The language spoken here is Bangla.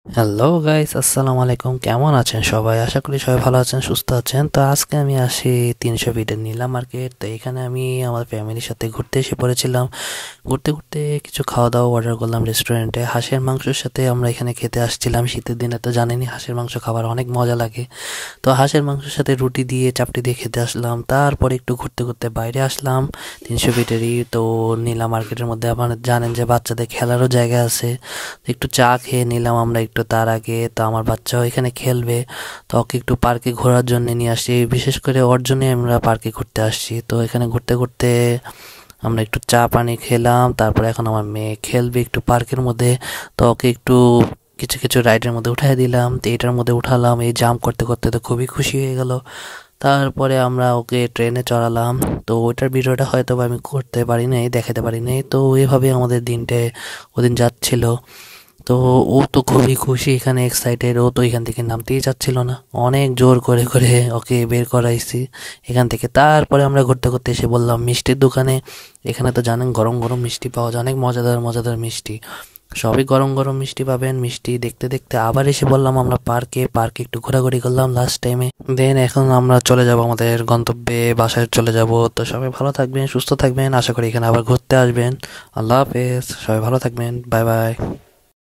হ্যালো গাইস, আসসালামু আলাইকুম। কেমন আছেন সবাই? আশা করি সবাই ভালো আছেন, সুস্থ আছেন। তো আজকে আমি আসি 300 ফিটের নীলা মার্কেট। তো এখানে আমি আমার ফ্যামিলির সাথে ঘুরতে এসে পড়েছিলাম। ঘুরতে ঘুরতে কিছু খাওয়া দাওয়া অর্ডার করলাম রেস্টুরেন্টে। হাঁসের মাংসের সাথে আমরা এখানে খেতে আসছিলাম। শীতের দিনে তো জানেনই হাঁসের মাংস খাবার অনেক মজা লাগে। তো হাঁসের মাংসের সাথে রুটি দিয়ে চাপটি দিয়ে খেতে আসলাম। তারপরে একটু ঘুরতে ঘুরতে বাইরে আসলাম 300 ফিটেরই। তো নীলা মার্কেটের মধ্যে আপনারা জানেন যে বাচ্চাদের খেলারও জায়গা আছে। তো একটু চা খেয়ে নিলাম আমরা একটু তার আগে। তো আমার বাচ্চাও এখানে খেলবে, তো ওকে একটু পার্কে ঘোরার জন্য নিয়ে আসছি। বিশেষ করে ওর জন্যই আমরা পার্কে ঘুরতে আসছি। তো এখানে ঘুরতে ঘুরতে আমরা একটু চা পানি খেলাম। তারপরে এখন আমার মেয়ে খেলবে একটু পার্কের মধ্যে। তো ওকে একটু কিছু কিছু রাইডের মধ্যে উঠাই দিলাম। তো এটার মধ্যে উঠালাম, এই জাম্প করতে করতে তো খুবই খুশি হয়ে গেল। তারপরে আমরা ওকে ট্রেনে চড়ালাম। তো ওইটার ভিডিওটা হয়তো বা আমি করতে পারি নাই, দেখাতে পারি নাই। তো এইভাবে আমাদের দিনটা ওদিন যাচ্ছিল। তো ও তো খুবই খুশি, এখানে এক্সাইটেড। ও তো এখান থেকে নামতেই চাচ্ছিল না, অনেক জোর করে করে ওকে বের করাইছি এখান থেকে। তারপরে আমরা ঘুরতে ঘুরতে এসে বললাম মিষ্টির দোকানে। এখানে তো জানেন গরম গরম মিষ্টি পাওয়া যায়, অনেক মজাদার মজাদার মিষ্টি। সবই গরম গরম মিষ্টি পাবেন। মিষ্টি দেখতে দেখতে আবার এসে বললাম আমরা পার্কে। পার্কে একটু ঘোরাঘুরি করলাম লাস্ট টাইমে। দেন এখন আমরা চলে যাব আমাদের গন্তব্যে, বাসায় চলে যাব। তো সবাই ভালো থাকবেন, সুস্থ থাকবেন। আশা করি এখানে আবার ঘুরতে আসবেন। আল্লাহ হাফেজ, সবাই ভালো থাকবেন। Bye bye.